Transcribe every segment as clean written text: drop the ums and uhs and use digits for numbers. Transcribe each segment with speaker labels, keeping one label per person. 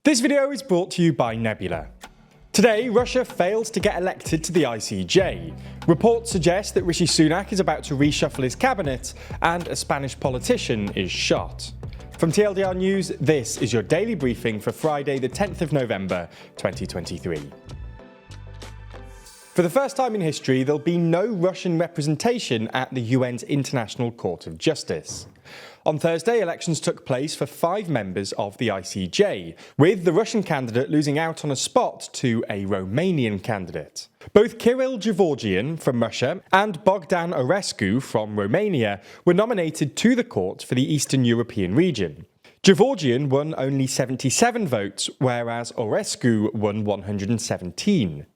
Speaker 1: This video is brought to you by Nebula. Today, Russia fails to get elected to the ICJ. Reports suggest that Rishi Sunak is about to reshuffle his cabinet, and a Spanish politician is shot. From TLDR News, this is your daily briefing for Friday the 10th of November 2023. For the first time in history, there'll be no Russian representation at the UN's International Court of Justice. On Thursday, elections took place for 5 members of the ICJ, with the Russian candidate losing out on a spot to a Romanian candidate. Both Kirill Gevorgian from Russia and Bogdan Orescu from Romania were nominated to the court for the Eastern European region. Gevorgian won only 77 votes, whereas Orescu won 117.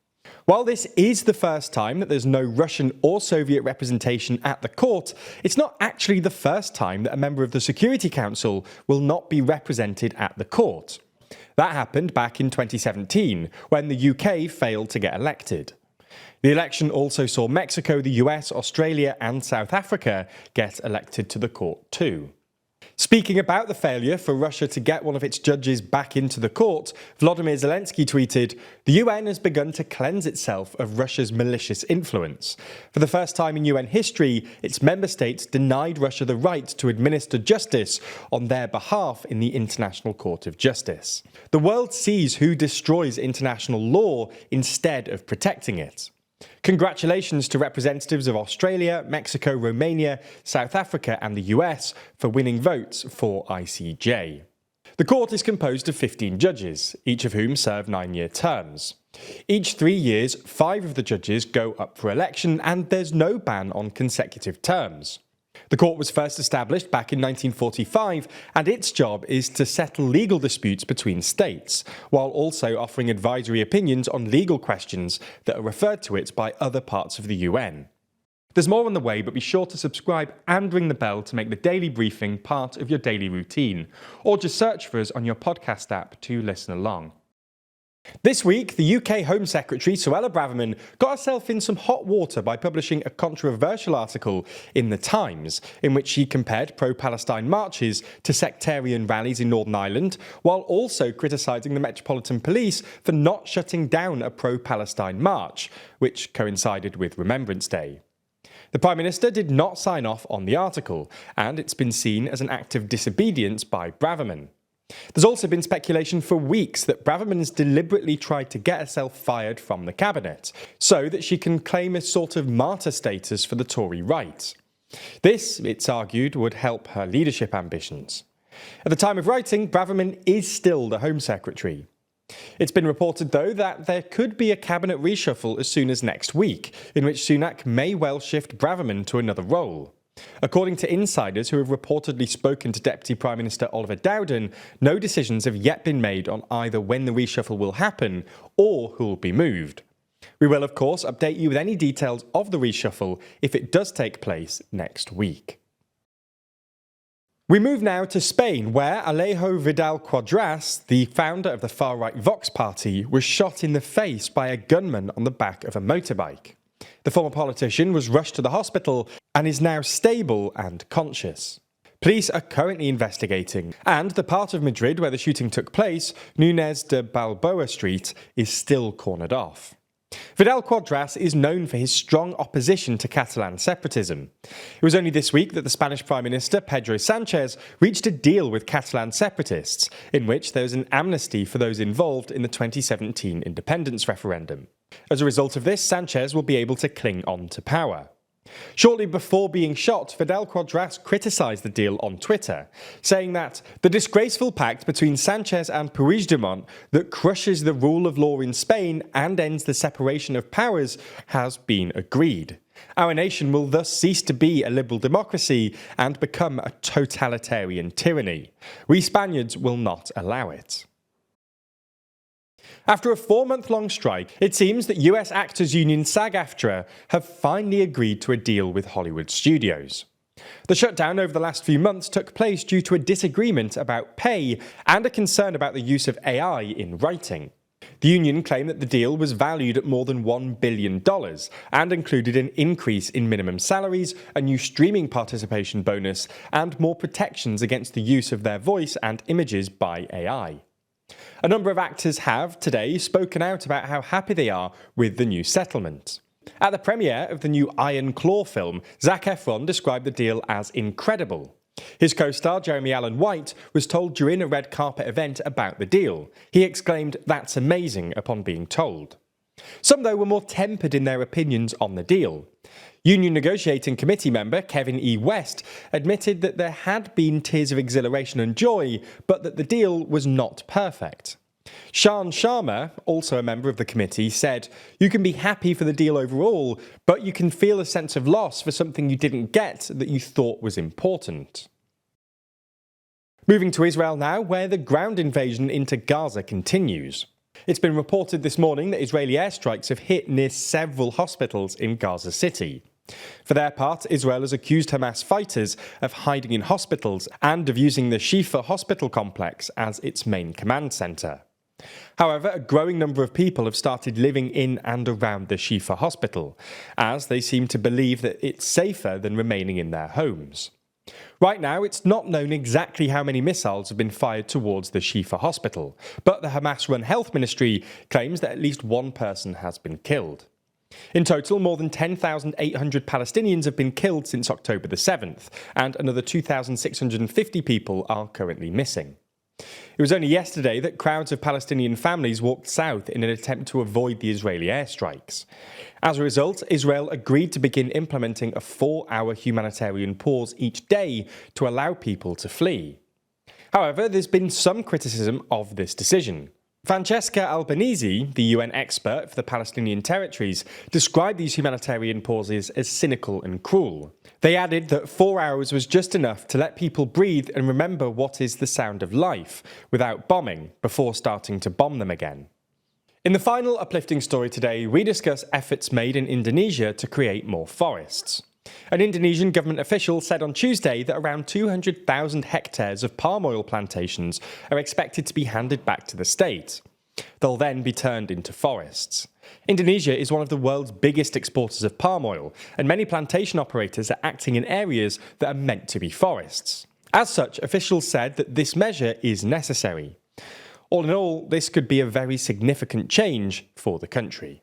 Speaker 1: While this is the first time that there's no Russian or Soviet representation at the court, it's not actually the first time that a member of the Security Council will not be represented at the court. That happened back in 2017, when the UK failed to get elected. The election also saw Mexico, the US, Australia and South Africa get elected to the court too. Speaking about the failure for Russia to get one of its judges back into the court, Volodymyr Zelensky tweeted, "The UN has begun to cleanse itself of Russia's malicious influence. For the first time in UN history, its member states denied Russia the right to administer justice on their behalf in the International Court of Justice. The world sees who destroys international law instead of protecting it." Congratulations to representatives of Australia, Mexico, Romania, South Africa and the US for winning votes for ICJ. The court is composed of 15 judges, each of whom serve 9-year terms. Each 3 years, 5 of the judges go up for election, and there's no ban on consecutive terms. The court was first established back in 1945, and its job is to settle legal disputes between states, while also offering advisory opinions on legal questions that are referred to it by other parts of the UN. There's more on the way, but be sure to subscribe and ring the bell to make the daily briefing part of your daily routine, or just search for us on your podcast app to listen along. This week, the UK Home Secretary, Suella Braverman, got herself in some hot water by publishing a controversial article in The Times, in which she compared pro-Palestine marches to sectarian rallies in Northern Ireland, while also criticising the Metropolitan Police for not shutting down a pro-Palestine march, which coincided with Remembrance Day. The Prime Minister did not sign off on the article, and it's been seen as an act of disobedience by Braverman. There's also been speculation for weeks that Braverman has deliberately tried to get herself fired from the cabinet, so that she can claim a sort of martyr status for the Tory right. This, it's argued, would help her leadership ambitions. At the time of writing, Braverman is still the Home Secretary. It's been reported, though, that there could be a cabinet reshuffle as soon as next week, in which Sunak may well shift Braverman to another role. According to insiders who have reportedly spoken to Deputy Prime Minister Oliver Dowden, no decisions have yet been made on either when the reshuffle will happen or who will be moved. We will, of course, update you with any details of the reshuffle if it does take place next week. We move now to Spain, where Alejo Vidal-Quadras, the founder of the far-right Vox party, was shot in the face by a gunman on the back of a motorbike. The former politician was rushed to the hospital and is now stable and conscious. Police are currently investigating, and the part of Madrid where the shooting took place, Núñez de Balboa Street, is still cornered off. Vidal-Quadras is known for his strong opposition to Catalan separatism. It was only this week that the Spanish Prime Minister, Pedro Sánchez, reached a deal with Catalan separatists, in which there was an amnesty for those involved in the 2017 independence referendum. As a result of this, Sánchez will be able to cling on to power. Shortly before being shot, Vidal-Quadras criticised the deal on Twitter, saying that the disgraceful pact between Sánchez and Puigdemont that crushes the rule of law in Spain and ends the separation of powers has been agreed. Our nation will thus cease to be a liberal democracy and become a totalitarian tyranny. We Spaniards will not allow it. After a 4-month-long strike, it seems that US actors union SAG-AFTRA have finally agreed to a deal with Hollywood studios. The shutdown over the last few months took place due to a disagreement about pay and a concern about the use of AI in writing. The union claimed that the deal was valued at more than $1 billion and included an increase in minimum salaries, a new streaming participation bonus, and more protections against the use of their voice and images by AI. A number of actors have, today, spoken out about how happy they are with the new settlement. At the premiere of the new Iron Claw film, SAG-AFTRA described the deal as incredible. His co-star Jeremy Allen White was told during a red carpet event about the deal. He exclaimed, "That's amazing," upon being told. Some, though, were more tempered in their opinions on the deal. Union Negotiating Committee member Kevin E. West admitted that there had been tears of exhilaration and joy, but that the deal was not perfect. Shan Sharma, also a member of the committee, said, "You can be happy for the deal overall, but you can feel a sense of loss for something you didn't get that you thought was important." Moving to Israel now, where the ground invasion into Gaza continues. It's been reported this morning that Israeli airstrikes have hit near several hospitals in Gaza City. For their part, Israel has accused Hamas fighters of hiding in hospitals and of using the Shifa hospital complex as its main command centre. However, a growing number of people have started living in and around the Shifa hospital, as they seem to believe that it's safer than remaining in their homes. Right now, it's not known exactly how many missiles have been fired towards the Shifa hospital, but the Hamas-run health ministry claims that at least one person has been killed. In total, more than 10,800 Palestinians have been killed since October the 7th, and another 2,650 people are currently missing. It was only yesterday that crowds of Palestinian families walked south in an attempt to avoid the Israeli airstrikes. As a result, Israel agreed to begin implementing a 4-hour humanitarian pause each day to allow people to flee. However, there's been some criticism of this decision. Francesca Albanese, the UN expert for the Palestinian territories, described these humanitarian pauses as cynical and cruel. They added that 4 hours was just enough to let people breathe and remember what is the sound of life, without bombing, before starting to bomb them again. In the final uplifting story today, we discuss efforts made in Indonesia to create more forests. An Indonesian government official said on Tuesday that around 200,000 hectares of palm oil plantations are expected to be handed back to the state. They'll then be turned into forests. Indonesia is one of the world's biggest exporters of palm oil, and many plantation operators are acting in areas that are meant to be forests. As such, officials said that this measure is necessary. All in all, this could be a very significant change for the country.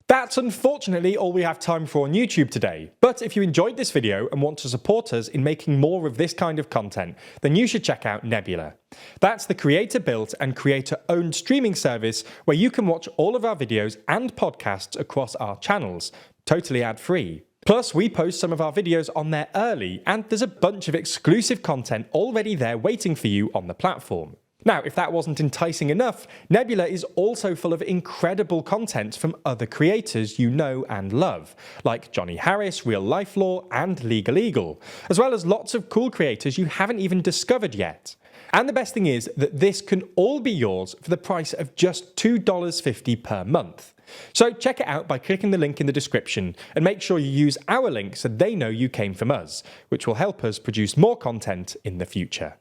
Speaker 1: That's unfortunately all we have time for on YouTube today, but if you enjoyed this video and want to support us in making more of this kind of content, then you should check out Nebula. That's the creator-built and creator-owned streaming service where you can watch all of our videos and podcasts across our channels, totally ad-free. Plus, we post some of our videos on there early, and there's a bunch of exclusive content already there waiting for you on the platform. Now, if that wasn't enticing enough, Nebula is also full of incredible content from other creators you know and love, like Johnny Harris, Real Life Law, and Legal Eagle, as well as lots of cool creators you haven't even discovered yet. And the best thing is that this can all be yours for the price of just $2.50 per month. So check it out by clicking the link in the description, and make sure you use our link so they know you came from us, which will help us produce more content in the future.